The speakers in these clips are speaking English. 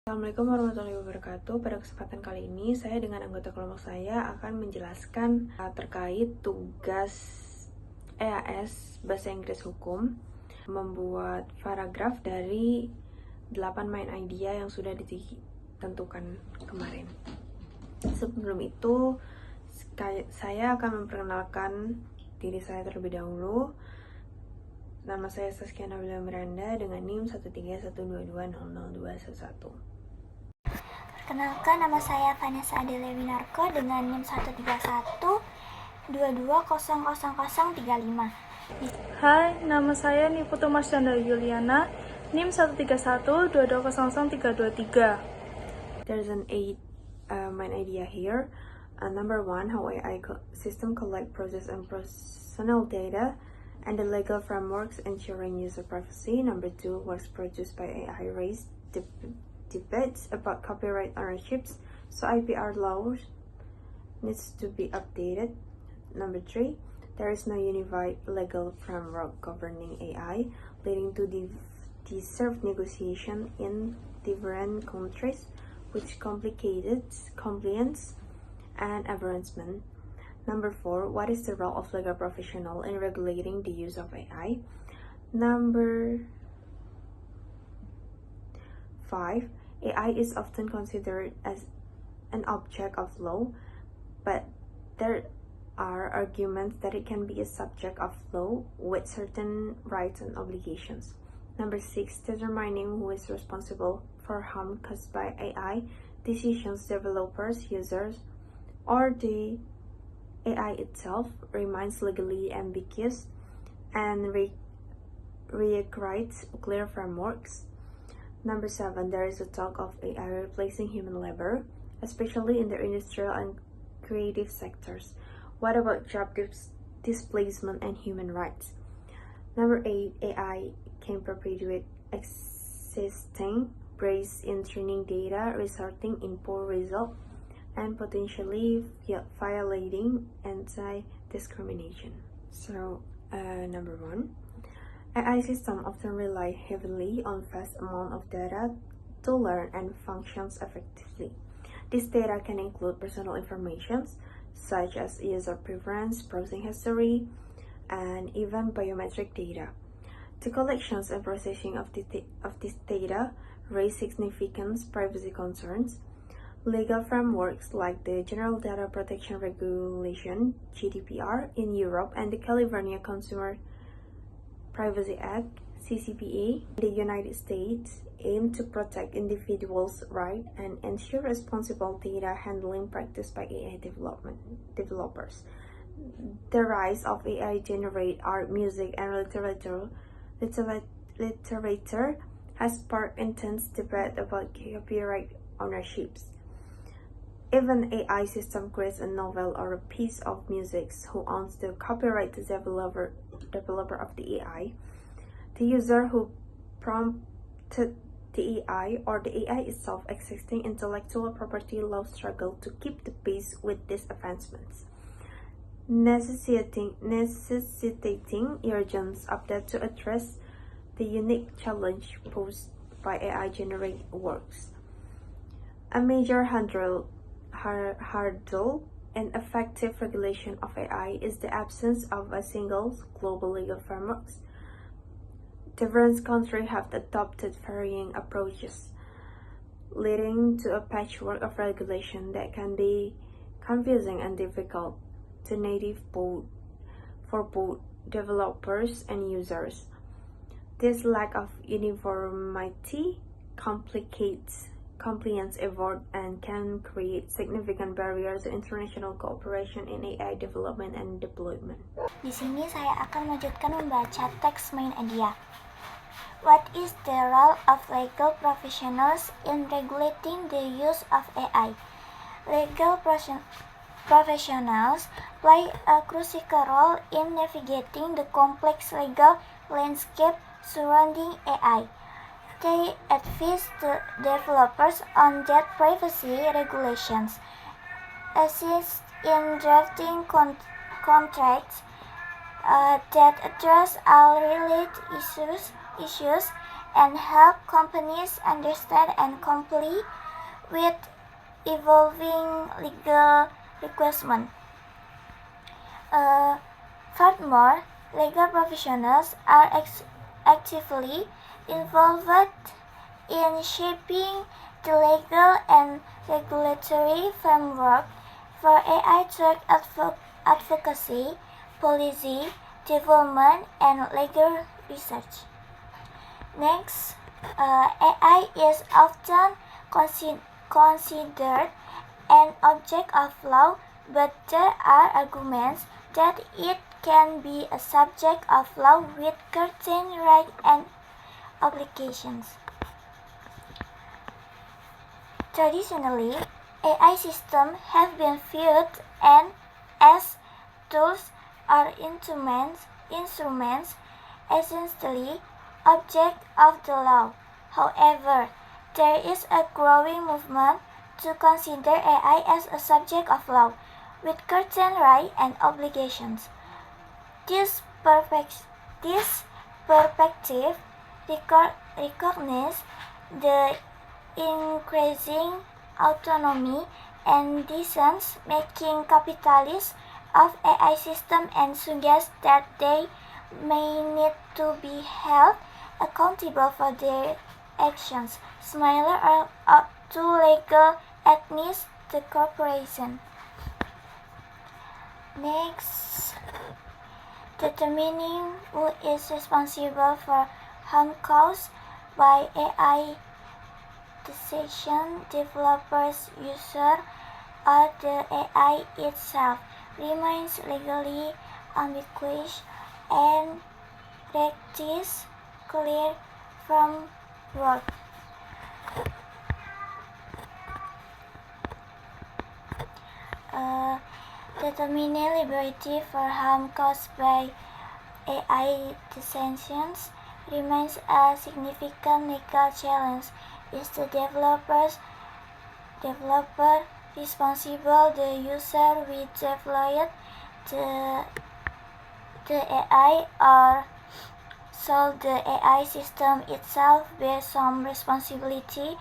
Assalamualaikum warahmatullahi wabarakatuh. Pada kesempatan kali ini, saya dengan anggota kelompok saya akan menjelaskan terkait tugas EAS Bahasa Inggris Hukum, membuat paragraf dari 8 main idea yang sudah ditentukan kemarin. Sebelum itu, saya akan memperkenalkan diri saya terlebih dahulu. Nama saya Saskia Nabila Miranda dengan NIM 131220021. Perkenalkan, nama saya Vanessa Adele Winarko dengan NIM 13122000035. Hai, nama saya Niputu Marsyanda Yuliana, NIM 13122000323. There's an 8 main idea here. Number 1, how AI system collect, process, and personal data, and the legal frameworks ensuring user privacy. Number 2, works produced by AI raise debates about copyright ownerships, so IPR laws needs to be updated. Number 3, there is no unified legal framework governing AI, leading to deserved negotiation in different countries, which complicated compliance and advancement. Number 4, what is the role of legal professional in regulating the use of AI? Number 5, AI is often considered as an object of law, but there are arguments that it can be a subject of law with certain rights and obligations. Number 6, determining who is responsible for harm caused by AI decisions, developers, users, or the AI itself remains legally ambiguous and requires clear frameworks. Number 7, there is a talk of AI replacing human labor, especially in the industrial and creative sectors. What about job displacement and human rights? Number 8, AI can perpetuate existing bias in training data, resulting in poor results and potentially violating anti-discrimination. So, number 1, AI systems often rely heavily on vast amount of data to learn and functions effectively. This data can include personal information such as user preference, browsing history, and even biometric data. The collections and processing of this data raise significant privacy concerns. Legal frameworks like the General Data Protection Regulation (GDPR) in Europe and the California Consumer Privacy Act (CCPA) in the United States aim to protect individuals' rights and ensure responsible data handling practiced by AI developers. The rise of AI-generated art, music, and literature has sparked intense debate about copyright ownerships. Even AI system creates a novel or a piece of music, who owns the copyright? The developer of the AI, the user who prompted the AI, or the AI itself. Existing intellectual property laws struggle to keep the pace with these advancements, necessitating urgent update to address the unique challenge posed by AI-generated works. A major hurdle in effective regulation of AI is the absence of a single global legal framework. Different countries have adopted varying approaches, leading to a patchwork of regulation that can be confusing and difficult to navigate for both developers and users. This lack of uniformity complicates compliance effort and can create significant barriers to international cooperation in AI development and deployment. Di sini saya akan melanjutkan membaca teks main idea. What is the role of legal professionals in regulating the use of AI? Legal professionals play a crucial role in navigating the complex legal landscape surrounding AI. They advise the developers on data privacy regulations, assist in drafting contracts that address all related issues, and help companies understand and comply with evolving legal requirements. Furthermore, legal professionals are actively involved in shaping the legal and regulatory framework for AI through advocacy, policy development, and legal research. Next, AI is often considered an object of law, but there are arguments that it can be a subject of law with certain rights and obligations. Traditionally, AI systems have been viewed as tools or instruments essentially objects of the law. However, there is a growing movement to consider AI as a subject of law with certain rights and obligations. This perspective recognizes the increasing autonomy and decision-making capabilities of AI systems and suggests that they may need to be held accountable for their actions, similar to legal entities, the corporation. Next, determining who is responsible for harm caused by AI decision, developers, users, or the AI itself remains legally ambiguous and practice clear from work. Determining liability for harm caused by AI decisions remains a significant legal challenge. Is the developer responsible, the user we deployed the AI, or should the AI system itself bear some responsibility?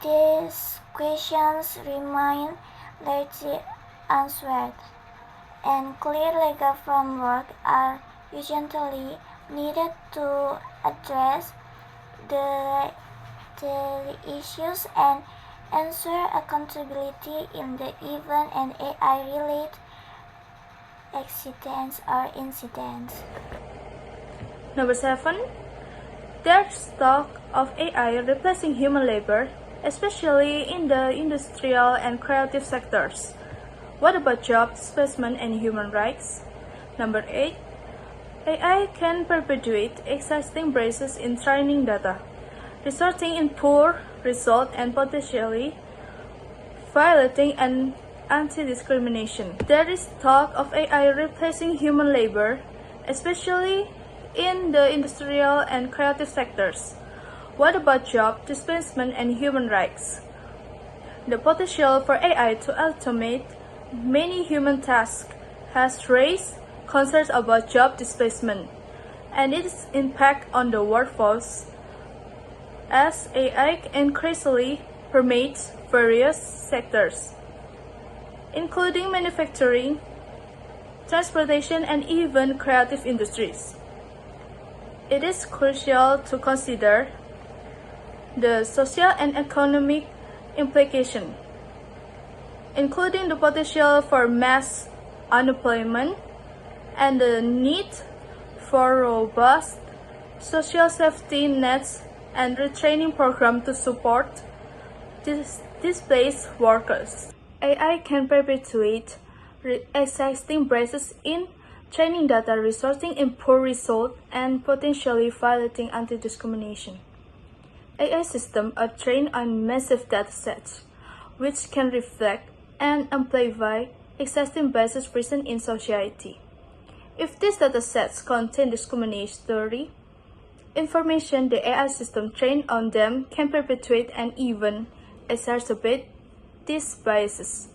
These questions remain largely answered, and clear legal framework are urgently needed to address the issues and ensure accountability in the event an AI-related accidents or incidents. Number 7. There's talk of AI replacing human labor, especially in the industrial and creative sectors. What about job displacement and human rights? Number 8. AI can perpetuate existing biases in training data, resulting in poor results and potentially violating anti-discrimination. There is talk of AI replacing human labor, especially in the industrial and creative sectors. What about job displacement and human rights? The potential for AI to automate many human tasks has raised concerns about job displacement and its impact on the workforce as AI increasingly permeates various sectors, including manufacturing, transportation, and even creative industries. It is crucial to consider the social and economic implications, including the potential for mass unemployment and the need for robust social safety nets and retraining programs to support displaced workers. AI can perpetuate existing biases in training data, resulting in poor results and potentially violating anti-discrimination. AI systems are trained on massive datasets, which can reflect and amplify existing biases present in society. If these datasets contain discriminatory information, the AI system trained on them can perpetuate and even exacerbate these biases,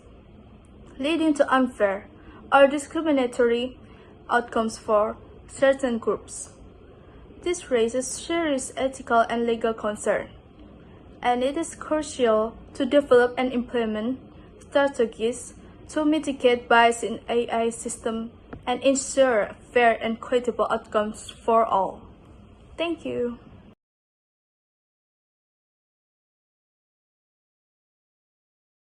leading to unfair or discriminatory outcomes for certain groups. This raises serious ethical and legal concerns, and it is crucial to develop and implement strategies to mitigate bias in AI systems and ensure fair and equitable outcomes for all. Thank you.